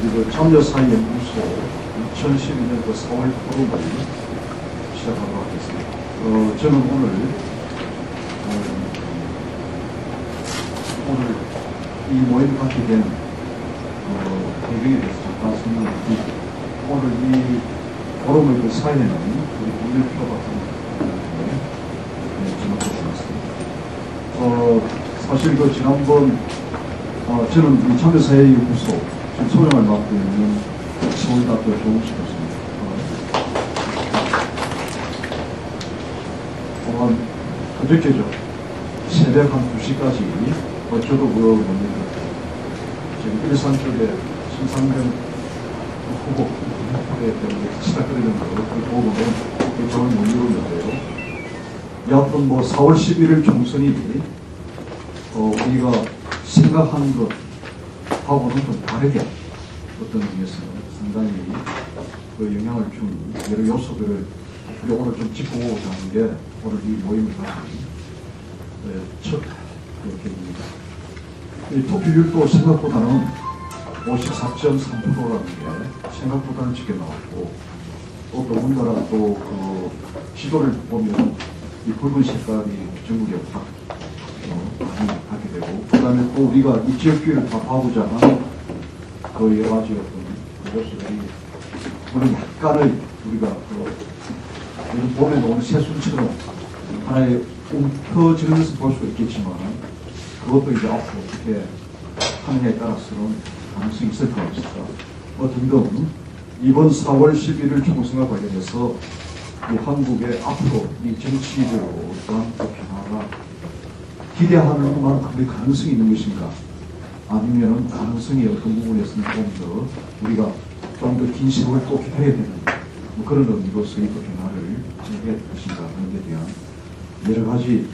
우리 참여사회연구소 2012년 4월 포럼을 시작하도록 하겠습니다. 저는 오늘 이 모임을 갖게 된 배경에 대해서 잠깐 설명을 드리고, 오늘 이 포럼의 사회는 우리 문일표 박사님께 지목해 주셨습니다. 사실 지난번 저는 이 참여사회연구소 지금 소장을 맡고 있는 서울대학교 조웅식 교수입니다. 그저께죠. 새벽 한 2시까지 저도 지금 일산 쪽에 심상정 후보에 때문에 시작되는 거 보고 저를 못 이루는데요. 여하튼 4월 11일 총선이 우리가 생각한 것하고는 좀 다르게 어떤 의미에서는 상당히 영향을 준 여러 요소들을 오늘 좀 짚어보고자 하는 게 오늘 이 모임을 가진 첫 계기입니다. 이 투표율도 생각보다는 54.3%라는 게 생각보다는 적게 나왔고, 또 우리나라 지도를 보면 이 붉은 색깔이 전국에 확 많이 하게 되고, 그 다음에 또 우리가 이 지역주의를 다 봐보자 하는 여러 가지 어떤 요소들이, 물론 약간의 우리가 요즘 봄에 나오는 새순처럼 하나의 움켜쥐는 것을 볼 수가 있겠지만, 그것도 이제 앞으로 어떻게 하느냐에 따라서는 가능성이 있을 것 같습니다. 등등 이번 4월 11일 총선과 관련해서 이 한국의 앞으로 이 정치적으로 어떠한 변화가 기대하는 만큼의 가능성이 있는 것인가, 아니면은 가능성이 어떤 부분에서는 좀 더 우리가 좀 더 긴 세월 또 기다려야 되는 그런 의미로서의 변화를 해야 될 것인가 하는 데 대한 여러 가지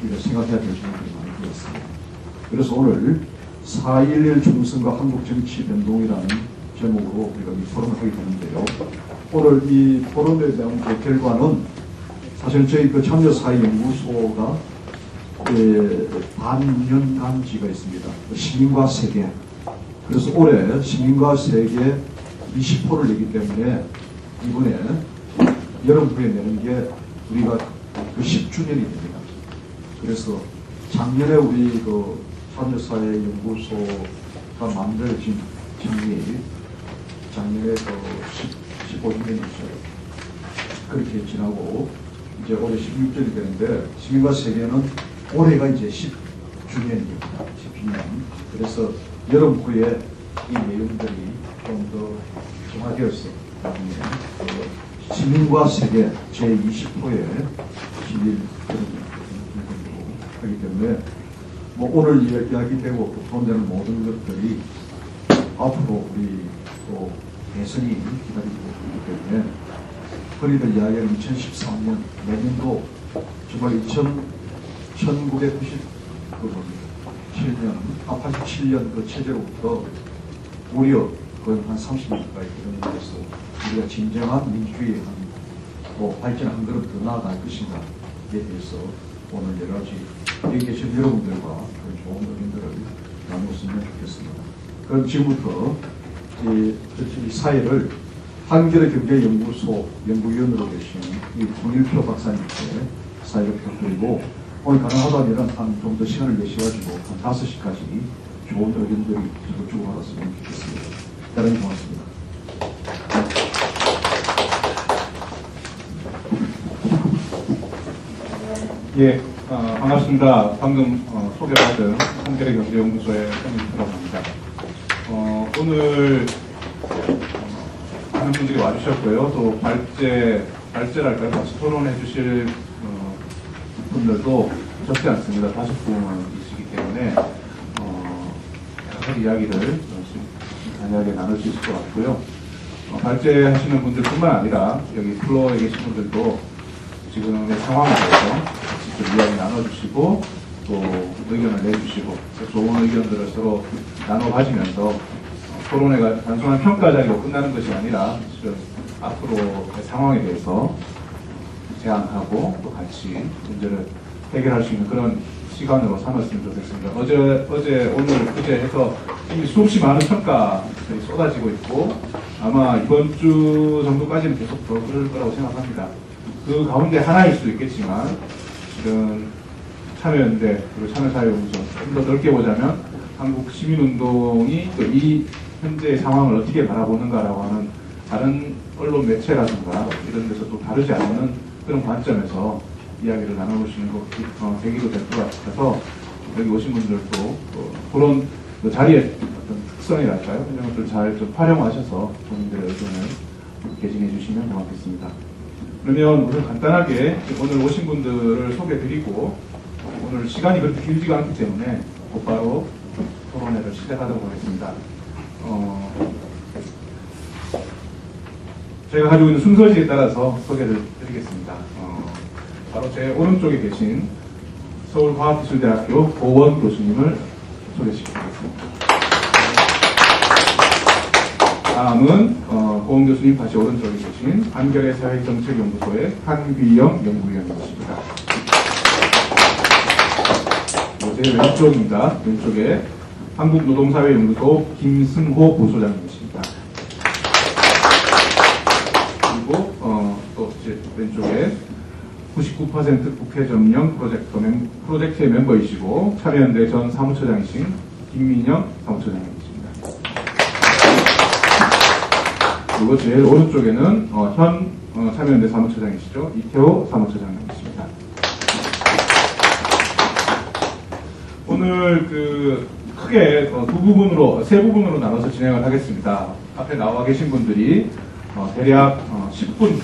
우리가 생각해야 될 점들이 많이 들었습니다. 그래서 오늘 4.11 총선과 한국 정치 변동이라는 제목으로 우리가 이 포럼을 하게 되는데요. 오늘 이 포럼에 대한 결과는 사실 저희 참여사회연구소가 반년간지가 있습니다. 시민과 세계. 그래서 올해 시민과 세계 20호를 내기 때문에 이번에 여름 후에 내는 게 우리가 10주년이 됩니다. 그래서 작년에 우리 참여사회연구소가 만들어진 정리 작년에 15주년이었어요. 그렇게 지나고 이제 올해 16주년이 되는데, 시민과 세계는 올해가 이제 10주년입니다. 10주년. 그래서 여름 후에 이 내용들이 좀 더 정화되었어요. 시민과 세계 제20호의 11 하기 때문에 오늘 이야기되고 토론되는 모든 것들이 앞으로 우리 또 대선이 기다리고 있기 때문에 흔히들 이야기하는 2013년 내년도 정말 87년 그 체제로부터 무려 거의 한 30년 가까이 되면서 우리가 진정한 민주주의의 발전한 걸음 더 나아갈 것인가에 대해서 오늘 여러 가지 여기 계신 여러분들과 좋은 의견들을 나누었으면 좋겠습니다. 그럼 지금부터 이 사회를 한겨레 경제연구소 연구위원으로 계신 이 문일표 박사님께 사회를 부탁드리고, 오늘 가능하다면 좀 더 시간을 내셔가지고 한 5시까지 좋은 의견들이 주고받았으면 좋겠습니다. 대단히 고맙습니다. 예, 반갑습니다. 방금 소개받은 한겨레 경제연구소의 문일표라고 합니다. 오늘 많은 분들이 와주셨고요. 또 발제랄까요? 같이 토론해 주실 분들도 적지 않습니다. 50분이시기 때문에 여러 가지 이야기를 간단하게 나눌 수 있을 것 같고요. 발제하시는 분들뿐만 아니라 여기 플로어에 계신 분들도 지금의 상황에 대해서 직접 이야기 나눠주시고 또 의견을 내주시고 좋은 의견들을 서로 나눠 가지면서 토론회가 단순한 평가 자리로 끝나는 것이 아니라 앞으로의 상황에 대해서 제안하고 또 같이 문제를 해결할 수 있는 그런 시간으로 삼았으면 좋겠습니다. 어제, 오늘, 그제 해서 이미 수없이 많은 평가들이 쏟아지고 있고 아마 이번 주 정도까지는 계속 더 그럴 거라고 생각합니다. 그 가운데 하나일 수도 있겠지만 실은 참여연대 그리고 참여사회운동 좀 더 넓게 보자면 한국 시민운동이 또 이 현재의 상황을 어떻게 바라보는가라고 하는 다른 언론 매체라든가 이런 데서 또 다르지 않는 그런 관점에서 이야기를 나눠볼 수 있는 계기도 될 것 같아서 여기 오신 분들도 그런 그 자리의 어떤 특성이랄까요? 이런 것들 잘 좀 활용하셔서 본인들의 의견을 개진해 주시면 고맙겠습니다. 그러면 우선 간단하게 오늘 오신 분들을 소개드리고 오늘 시간이 그렇게 길지가 않기 때문에 곧바로 토론회를 시작하도록 하겠습니다. 제가 가지고 있는 순서지에 따라서 소개를 드리겠습니다. 바로 제 오른쪽에 계신 서울과학기술대학교 고원 교수님을 소개시키겠습니다. 다음은 고원 교수님 다시 오른쪽에 계신 한겨레 사회정책연구소의 한귀영 연구위원이십니다. 제 왼쪽입니다. 왼쪽에 한국노동사회연구소 김승호 부소장님이십니다. 그리고 또 제 왼쪽에 99% 국회 점령 프로젝트의 멤버이시고 참여연대 전 사무처장이신 김민영 사무처장님이십니다. 그리고 제일 오른쪽에는 현 참여연대 사무처장이시죠. 이태호 사무처장님이십니다. 오늘 크게 세 부분으로 나눠서 진행을 하겠습니다. 앞에 나와 계신 분들이 대략 10분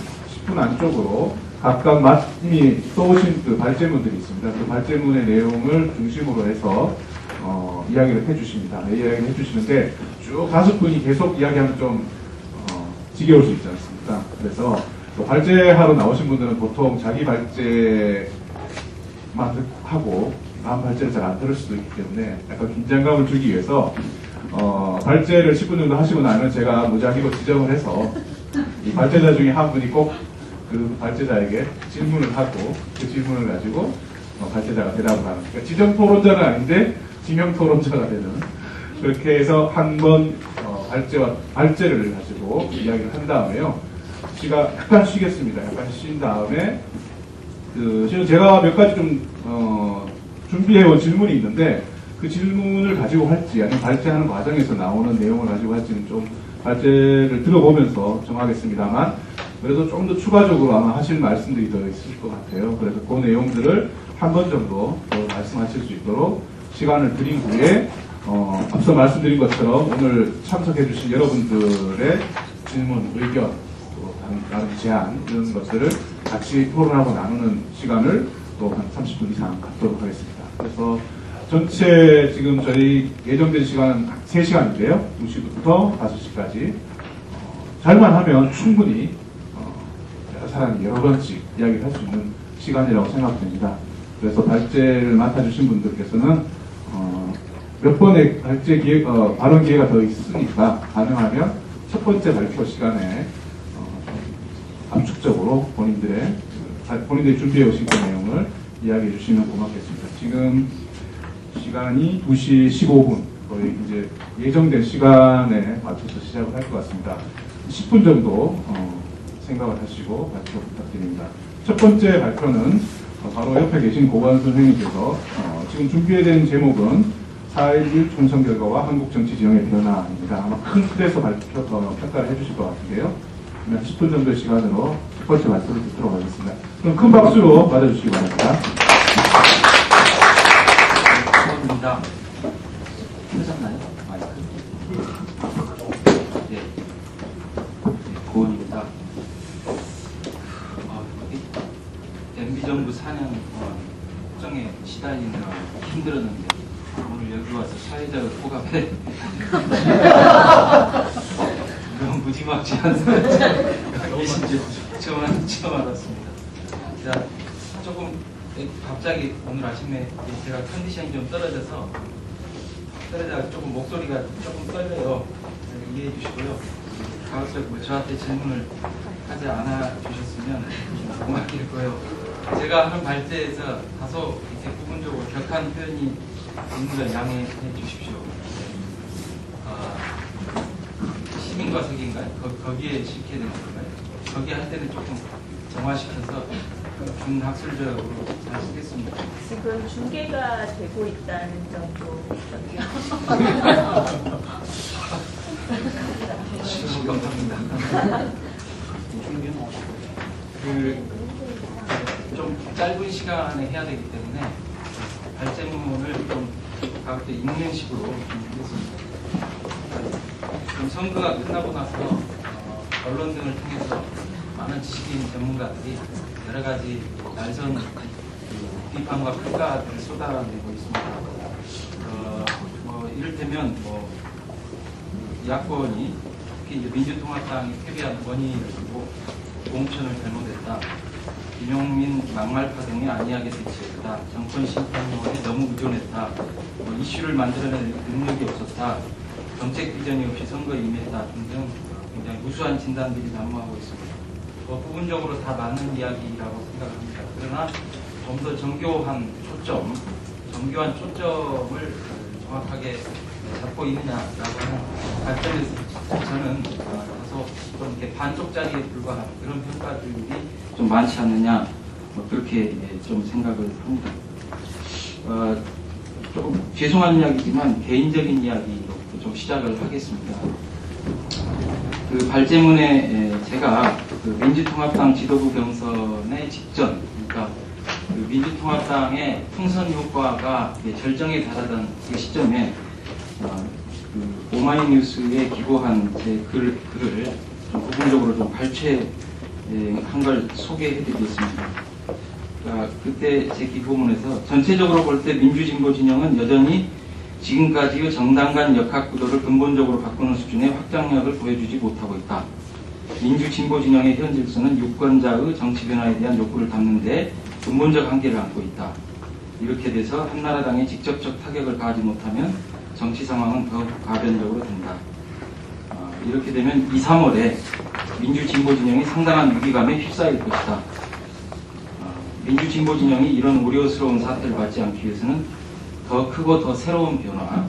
안쪽으로 각각 이미 써오신 그 발제문들이 있습니다. 그 발제문의 내용을 중심으로 해서 이야기를 해주십니다. 이야기를 해주시는데 쭉 5분이 계속 이야기하면 좀 지겨울 수 있지 않습니까? 그래서 발제하러 나오신 분들은 보통 자기 발제만 하고 다음 발제를 잘 안 들을 수도 있기 때문에 약간 긴장감을 주기 위해서 발제를 10분 정도 하시고 나면 제가 무작위로 지정을 해서 이 발제자 중에 한 분이 꼭 그 발제자에게 질문을 하고 그 질문을 가지고 발제자가 대답을 하는, 그러니까 지정 토론자는 아닌데 지명 토론자가 되는, 그렇게 해서 한 번 발제를 가지고 이야기를 한 다음에요. 제가 약간 쉬겠습니다. 약간 쉰 다음에 제가 몇 가지 좀 준비해온 질문이 있는데 그 질문을 가지고 할지 아니면 발제하는 과정에서 나오는 내용을 가지고 할지는 좀 발제를 들어보면서 정하겠습니다만, 그래도 좀 더 추가적으로 아마 하실 말씀들이 더 있을 것 같아요. 그래서 그 내용들을 한 번 정도 더 말씀하실 수 있도록 시간을 드린 후에 앞서 말씀드린 것처럼 오늘 참석해주신 여러분들의 질문, 의견, 또 다른 제안 이런 것들을 같이 토론하고 나누는 시간을 또 한 30분 이상 갖도록 하겠습니다. 그래서 전체 지금 저희 예정된 시간은 3시간인데요. 2시부터 5시까지 잘만 하면 충분히 여러 사람이 여러 번씩 이야기를 할 수 있는 시간이라고 생각됩니다. 그래서 발제를 맡아주신 분들께서는 몇 번의 발언 기회가 더 있으니까 가능하면 첫 번째 발표 시간에 압축적으로 본인들이 준비해 오신 그 내용을 이야기해 주시면 고맙겠습니다. 지금 시간이 2시 15분, 거의 이제 예정된 시간에 맞춰서 시작을 할 것 같습니다. 10분 정도 생각을 하시고 발표 부탁드립니다. 첫 번째 발표는 바로 옆에 계신 고관 선생님께서 지금 준비된 제목은 4.11 총선 결과와 한국 정치 지형의 변화입니다. 아마 큰 틀에서 평가를 해주실 것 같은데요. 그러면 10분 정도의 시간으로 첫 번째 발표를 듣도록 하겠습니다. 그럼 큰 박수로 맞아주시기 바랍니다. 고맙습니다. 켜졌나요? 마이크? 네. 고은입니다. MB정부 4년 동안 국정에 시달리느라 힘들었는데 오늘 여기 와서 사회자의 호감에 너무 무지막지한 계신지 처음 알았습니다. 자, 조금 갑자기 오늘 아침에 제가 컨디션이 좀 떨어져서 조금 목소리가 조금 떨려요. 이해해 주시고요. 가급적 저한테 질문을 하지 않아 주셨으면 고맙겠고요. 제가 하는 발제에서 다소 이렇게 부분적으로 격한 표현이 있는 걸 양해해 주십시오. 시민과 세계인가요? 거기에 실게 되는 건가요? 거기 할 때는 조금 정화시켜서 준학술적으로 잘 쓰겠습니다. 지금 중계가 되고 있다는 정도거든요. 감사합니다. 좀 짧은 시간에 해야 되기 때문에 발제문을 좀 가볍게 읽는 식으로 좀 하겠습니다. 그럼 선거가 끝나고 나서 언론 등을 통해서 많은 지식인 전문가들이 여러 가지 날선 비판과 평가들을 쏟아내고 있습니다. 이를테면 야권이 특히 이제 민주통합당이 패배한 원인을 두고 공천을 잘못했다. 김용민 막말파 등이 안이하게 대치했다. 정권 심판용에 너무 의존했다. 이슈를 만들어낼 능력이 없었다. 정책 비전이 없이 선거에 임했다 등등 굉장히 우수한 진단들이 난무하고 있습니다. 부분적으로 다 맞는 이야기라고 생각합니다. 그러나 좀 더 정교한 초점을 정확하게 잡고 있느냐라고 하는 발전에서 저는 다소 이렇게 반쪽짜리에 불과한 그런 평가들이 좀 많지 않느냐 그렇게 좀 생각을 합니다. 조금 죄송한 이야기지만 개인적인 이야기로 좀 시작을 하겠습니다. 그 발제문에 제가 그 민주통합당 지도부 경선의 직전, 그러니까 그 민주통합당의 풍선 효과가 절정에 달하던 그 시점에 그 오마이뉴스에 기고한 제 글을 좀 부분적으로 좀 발췌한 걸 소개해드리겠습니다. 그때 제 기고문에서 전체적으로 볼 때 민주진보 진영은 여전히 지금까지의 정당 간 역학구도를 근본적으로 바꾸는 수준의 확장력을 보여주지 못하고 있다. 민주진보 진영의 현 질서는 유권자의 정치 변화에 대한 욕구를 담는 데 근본적 한계를 안고 있다. 이렇게 돼서 한나라당에 직접적 타격을 가하지 못하면 정치 상황은 더욱 가변적으로 된다. 이렇게 되면 2, 3월에 민주진보 진영이 상당한 위기감에 휩싸일 것이다. 민주진보 진영이 이런 우려스러운 사태를 받지 않기 위해서는 더 크고 더 새로운 변화,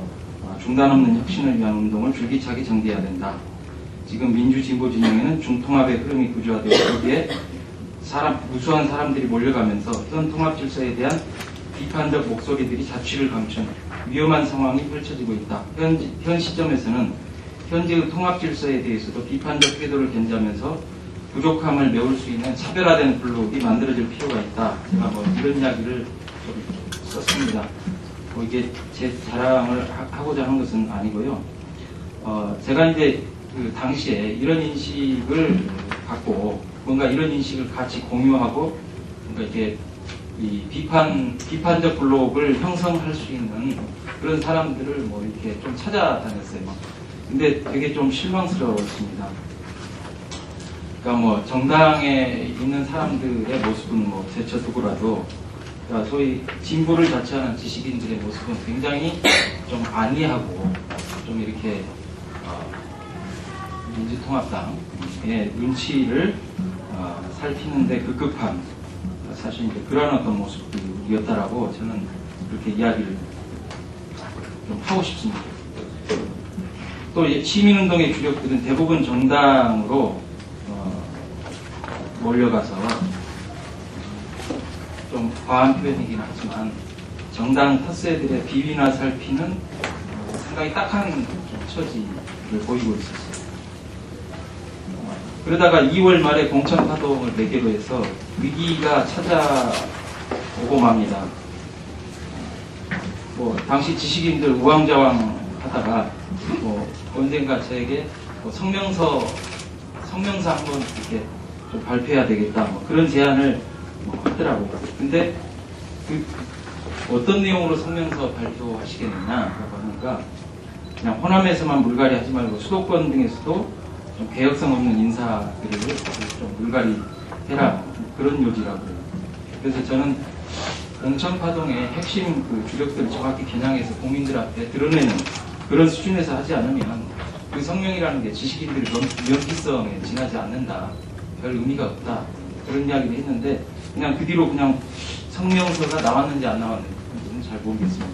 중단 없는 혁신을 위한 운동을 줄기차게 전개해야 된다. 지금 민주진보 진영에는 중통합의 흐름이 구조화되고 거기에 무수한 사람들이 몰려가면서 현 통합 질서에 대한 비판적 목소리들이 자취를 감춘 위험한 상황이 펼쳐지고 있다. 현 시점에서는 현재의 통합 질서에 대해서도 비판적 태도를 견지하면서 부족함을 메울 수 있는 차별화된 블록이 만들어질 필요가 있다. 제가 이런 이야기를 좀 썼습니다. 이게 제 자랑을 하고자 하는 것은 아니고요. 제가 이제 그 당시에 이런 인식을 갖고 뭔가 이런 인식을 같이 공유하고 뭔가 이렇게 이 비판적 블록을 형성할 수 있는 그런 사람들을 이렇게 좀 찾아다녔어요. 근데 되게 좀 실망스러웠습니다. 그러니까 정당에 있는 사람들의 모습은 제쳐두고라도 그러니까 소위 진보를 자처하는 지식인들의 모습은 굉장히 좀 안이하고 좀 이렇게 민주통합당의 눈치를 살피는데 급급한 사실 이제 그런 어떤 모습이었다라고 저는 그렇게 이야기를 좀 하고 싶습니다. 또 시민운동의 주력들은 대부분 정당으로 몰려가서 좀 과한 표현이긴 하지만 정당 텃세들의 비위나 살피는 상당히 딱한 처지를 보이고 있었어요. 그러다가 2월 말에 공천파동을 매개로 해서 위기가 찾아오고 맙니다. 당시 지식인들 우왕좌왕 하다가 언젠가 저에게 성명서 한번 이렇게 좀 발표해야 되겠다 그런 제안을 하더라고요. 근데 어떤 내용으로 성명서 발표하시겠느냐라고 하니까 그냥 호남에서만 물갈이 하지 말고 수도권 등에서도 좀 개혁성 없는 인사들을 좀 물갈이 해라 그런 요지라고요. 그래서 저는 공천파동의 핵심 그 주력들을 정확히 겨냥해서 국민들 앞에 드러내는 그런 수준에서 하지 않으면 그 성명이라는 게 지식인들의 명기성에 지나지 않는다. 별 의미가 없다. 그런 이야기를 했는데 그냥 그 뒤로 그냥 성명서가 나왔는지 안 나왔는지는 잘 모르겠습니다.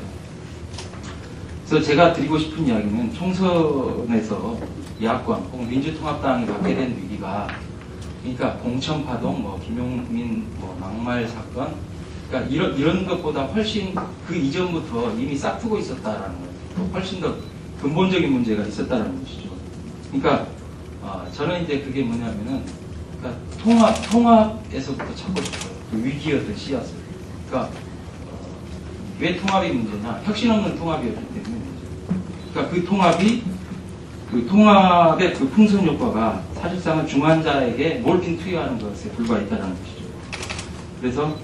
그래서 제가 드리고 싶은 이야기는 총선에서 야권 혹은 민주통합당이 받게 된 위기가, 그러니까 공천파동, 뭐 김용민 뭐 막말 사건, 그러니까 이런 것보다 훨씬 그 이전부터 이미 싹트고 있었다라는 거예요. 훨씬 더 근본적인 문제가 있었다는 것이죠. 그러니까 저는 이제 그게 뭐냐면은, 그러니까 통합에서부터 찾고 싶어요. 그 위기였던 씨앗을. 그러니까 왜 통합이 문제냐? 혁신 없는 통합이었기 때문에 문제죠. 그러니까 그 통합의 그 풍선 효과가 사실상은 중환자에게 몰핀 투여하는 것에 불과했다는 것이죠. 그래서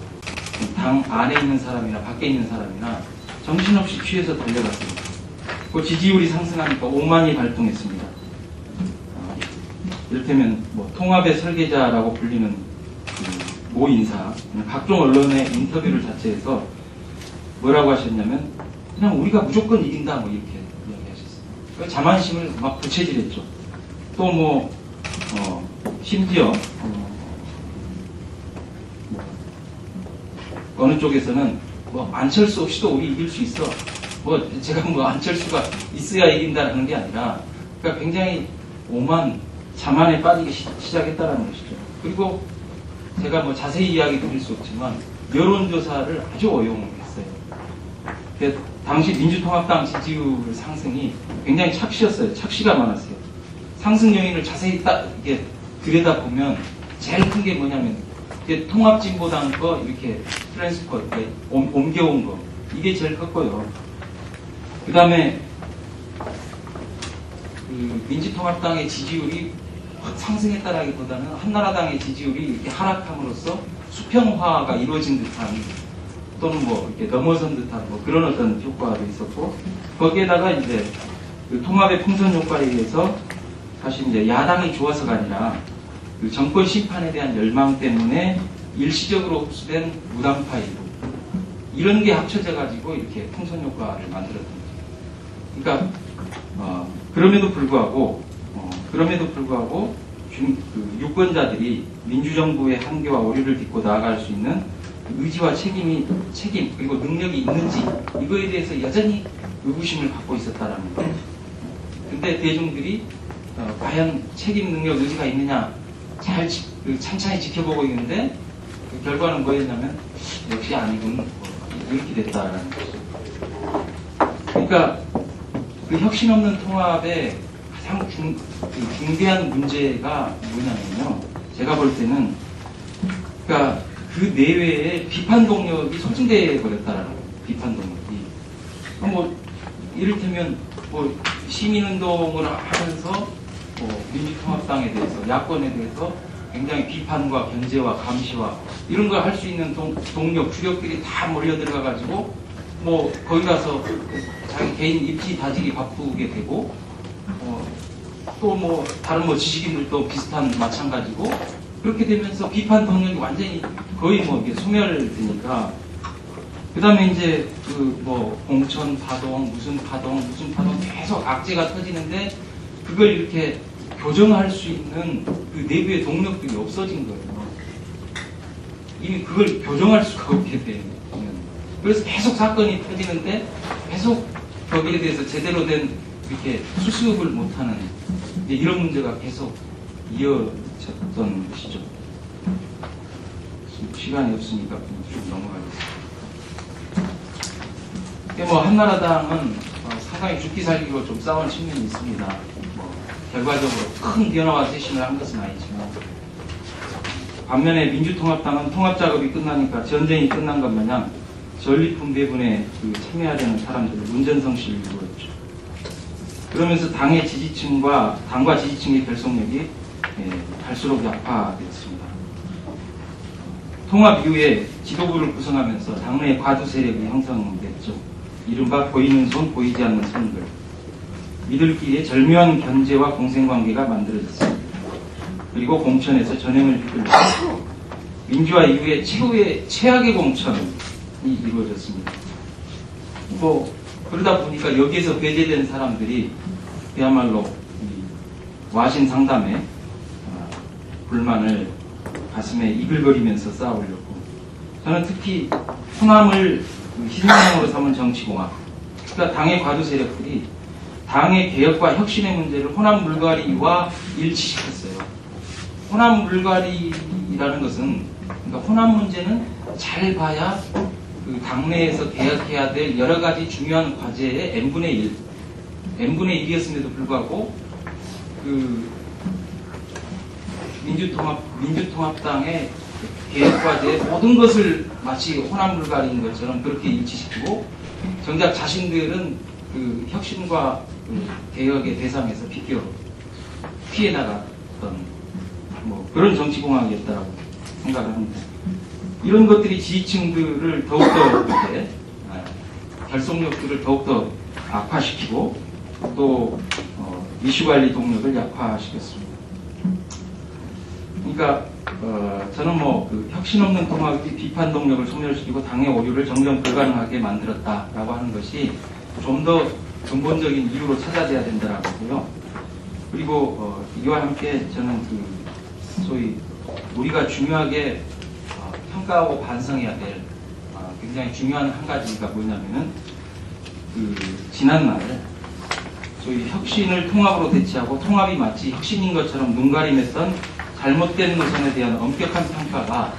당 안에 있는 사람이나 밖에 있는 사람이나 정신없이 취해서 달려갔습니다. 그 지지율이 상승하니까 오만이 발동했습니다. 이를테면 뭐 통합의 설계자라고 불리는 그 모 인사, 각종 언론의 인터뷰를 자체해서 뭐라고 하셨냐면, 그냥 우리가 무조건 이긴다 뭐 이렇게 이야기하셨어요. 자만심을 막 부채질했죠. 또 뭐 심지어 어느 쪽에서는 뭐 안철수 없이도 우리 이길 수 있어. 뭐 제가 뭐 안철수가 있어야 이긴다는 게 아니라, 그러니까 굉장히 오만 자만에 빠지기 시작했다는 것이죠. 그리고 제가 뭐 자세히 이야기 드릴 수 없지만 여론조사를 아주 어용했어요. 당시 민주통합당 지지율 상승이 굉장히 착시였어요. 착시가 많았어요. 상승 요인을 자세히 딱 이렇게 들여다보면 제일 큰 게 뭐냐면, 통합진보당 거 이렇게 트랜스퍼, 옮겨온 거, 이게 제일 컸고요. 그 다음에 그 민주통합당의 지지율이 확 상승했다라기보다는 한나라당의 지지율이 이렇게 하락함으로써 수평화가 이루어진 듯한, 또는 뭐 이렇게 넘어선 듯한 뭐 그런 어떤 효과도 있었고, 거기에다가 이제 그 통합의 풍선 효과에 의해서 사실 이제 야당이 좋아서가 아니라 그 정권 심판에 대한 열망 때문에 일시적으로 흡수된 무당파 일부, 이런 게 합쳐져 가지고 이렇게 풍선 효과를 만들었던 거죠. 그러니까 그럼에도 불구하고 그 유권자들이 민주정부의 한계와 오류를 딛고 나아갈 수 있는 의지와 책임 그리고 능력이 있는지, 이거에 대해서 여전히 의구심을 갖고 있었다라는 거예요. 근데 대중들이 과연 책임, 능력, 의지가 있느냐 잘 찬찬히 지켜보고 있는데, 그 결과는 뭐였냐면 역시 아니군, 이렇게 됐다라는 거죠. 그러니까 그 혁신 없는 통합의 가장 중대한 문제가 뭐냐면요, 제가 볼 때는 그러니까 그 내외에 비판 동력이 소진돼 버렸다라는 거예요. 비판 동력이. 뭐 이를테면 뭐 시민운동을 하면서 민주통합당에 대해서, 야권에 대해서 굉장히 비판과 견제와 감시와 이런 걸 할 수 있는 동력, 주력들이 다 몰려들어가 가지고 뭐 거기 가서 자기 개인 입지 다지기 바쁘게 되고, 또 뭐 다른 뭐 지식인들도 비슷한 마찬가지고, 그렇게 되면서 비판 동력이 완전히 거의 뭐 이게 소멸되니까, 그 다음에 이제 그 뭐 공천 파동, 무슨 파동 계속 악재가 터지는데, 그걸 이렇게 교정할 수 있는 그 내부의 동력들이 없어진 거예요. 이미 그걸 교정할 수가 없게 되면. 그래서 계속 사건이 터지는데 계속 거기에 대해서 제대로 된 이렇게 수습을 못하는 이런 문제가 계속 이어졌던 것이죠. 시간이 없으니까 좀 넘어가겠습니다. 뭐 한나라당은 상당히 죽기 살기로 좀 싸운 측면이 있습니다. 뭐 결과적으로 큰 변화와 쇄신을 한 것은 아니지만, 반면에 민주통합당은 통합 작업이 끝나니까 전쟁이 끝난 것 마냥 전리품 배분에 참여하려는 사람들을 문전성시를 이루었죠. 그러면서 당과 지지층의 결속력이 갈수록 약화되었습니다. 통합 이후에 지도부를 구성하면서 당내 과두 세력이 형성됐죠. 이른바 보이는 손, 보이지 않는 손들. 이들끼리의 절묘한 견제와 공생관계가 만들어졌습니다. 그리고 공천에서 전횡을 휘둘렀고, 민주화 이후에 최악의 공천이 이루어졌습니다. 뭐 그러다 보니까 여기에서 배제된 사람들이 그야말로 와신 상담에 불만을 가슴에 이글거리면서 쌓으려고 저는 특히 호남을 희생양으로 삼은 정치공학, 그러니까 당의 과도 세력들이 당의 개혁과 혁신의 문제를 호남 물갈이와 일치시켰어요. 호남 물갈이라는 것은, 그러니까 호남 문제는 잘 봐야 그 당내에서 개혁해야 될 여러 가지 중요한 과제의 n분의 1이었음에도 불구하고 그 민주통합당의 개혁 과제의 모든 것을 마치 호남 물갈이인 것처럼 그렇게 일치시키고, 정작 자신들은 그 혁신과 그 개혁의 대상에서 피해 나갔던 뭐 그런 정치공학이었다고 생각을 합니다. 이런 것들이 지지층들을 더욱더 이렇게 결속력들을 더욱더 악화시키고 또 이슈 관리 동력을 약화시켰습니다. 그러니까 저는 뭐 그 혁신 없는 통합이 비판 동력을 소멸시키고 당의 오류를 정정 불가능하게 만들었다라고 하는 것이 좀 더 근본적인 이유로 찾아져야 된다라고 하고요. 그리고 이와 함께 저는 그 소위 우리가 중요하게 평가하고 반성해야 될 굉장히 중요한 한 가지가 뭐냐면은 그 지난날 소위 혁신을 통합으로 대체하고 통합이 마치 혁신인 것처럼 눈가림했던 잘못된 노선에 대한 엄격한 평가가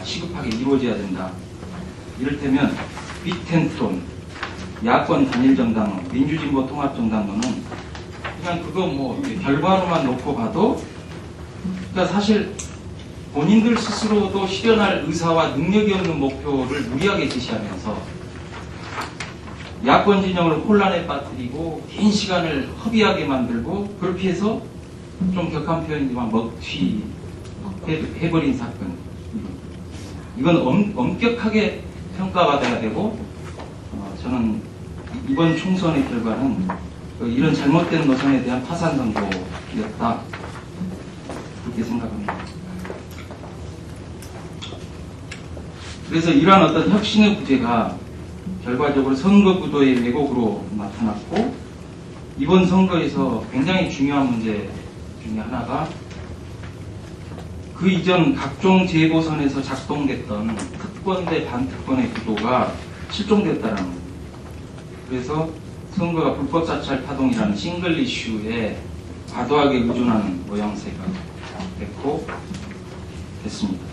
시급하게 이루어져야 된다. 이를테면 빅텐트론, 야권 단일정당, 민주진보 통합정당론은 그냥 그거 뭐 결과로만 놓고 봐도, 그러니까 사실 본인들 스스로도 실현할 의사와 능력이 없는 목표를 무리하게 제시하면서 야권 진영을 혼란에 빠뜨리고 긴 시간을 허비하게 만들고, 그렇게 해서 좀 격한 표현이지만 먹튀해버린 사건. 이건 엄격하게 평가받아야 되고, 저는 이번 총선의 결과는 이런 잘못된 노선에 대한 파산 선고였다, 그렇게 생각합니다. 그래서 이러한 어떤 혁신의 부재가 결과적으로 선거 구도의 왜곡으로 나타났고, 이번 선거에서 굉장히 중요한 문제 중에 하나가 그 이전 각종 재보선에서 작동됐던 특권 대 반특권의 구도가 실종됐다는 겁니다. 그래서 선거가 불법 사찰 파동이라는 싱글 이슈에 과도하게 의존하는 모양새가 됐습니다.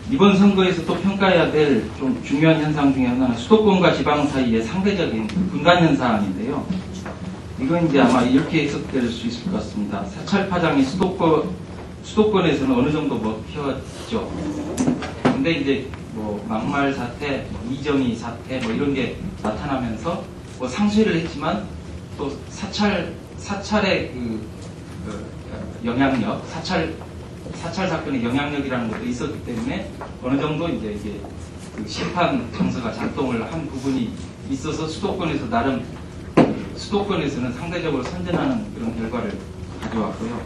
이번 선거에서 또 평가해야 될 좀 중요한 현상 중에 하나는 수도권과 지방 사이의 상대적인 분단 현상인데요. 이건 이제 아마 이렇게 해석될 수 있을 것 같습니다. 사찰 파장이 수도권에서는 어느 정도 먹혔죠. 근데 이제 뭐 막말 사태, 이정희 사태 뭐 이런 게 나타나면서 뭐 상쇄를 했지만 또 사찰의 그 영향력, 사찰 사건의 영향력이라는 것도 있었기 때문에 어느 정도 이제 이게 그 심판 정서가 작동을 한 부분이 있어서 수도권에서 나름 수도권에서는 상대적으로 선전하는 그런 결과를 가져왔고요.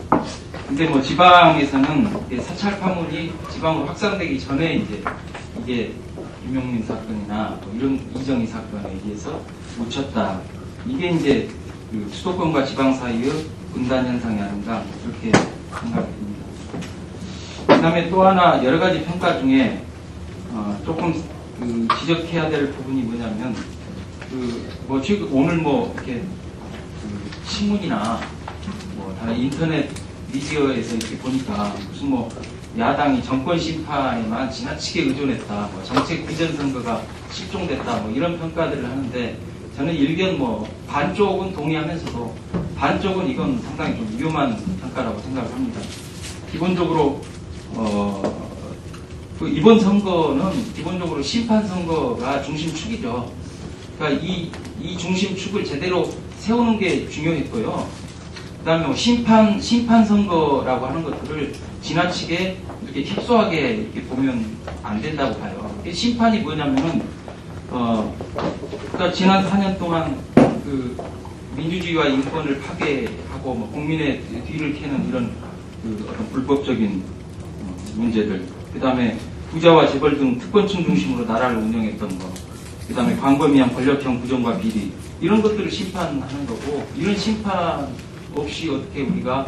근데 뭐 지방에서는 사찰 파문이 지방으로 확산되기 전에 이제 이게 김용민 사건이나 뭐 이런 이정희 사건에 의해서 묻혔다. 이게 이제 그 수도권과 지방 사이의 분단 현상이 아닌가 그렇게 생각됩니다. 그 다음에 또 하나 여러 가지 평가 중에 조금 그 지적해야 될 부분이 뭐냐면 뭐 지금 오늘 뭐 이렇게 그 신문이나 뭐 다른 인터넷 미디어에서 이렇게 보니까 무슨 뭐 야당이 정권 심판에만 지나치게 의존했다, 뭐 정책 비전 선거가 실종됐다, 뭐 이런 평가들을 하는데 저는 일견 뭐 반쪽은 동의하면서도 반쪽은 이건 상당히 좀 위험한 평가라고 생각을 합니다. 기본적으로 그 이번 선거는 기본적으로 심판 선거가 중심축이죠. 그러니까 이 중심축을 제대로 세우는 게 중요했고요. 그다음에 뭐 심판 선거라고 하는 것들을 지나치게 이렇게 협소하게 이렇게 보면 안 된다고 봐요. 심판이 뭐냐면은 그러니까 지난 4년 동안 그 민주주의와 인권을 파괴하고 뭐 국민의 뒤를 캐는 이런 그 어떤 불법적인 문제들, 그다음에 부자와 재벌 등 특권층 중심으로 나라를 운영했던 거, 그다음에 광범위한 권력형 부정과 비리, 이런 것들을 심판하는 거고, 이런 심판 없이 어떻게 우리가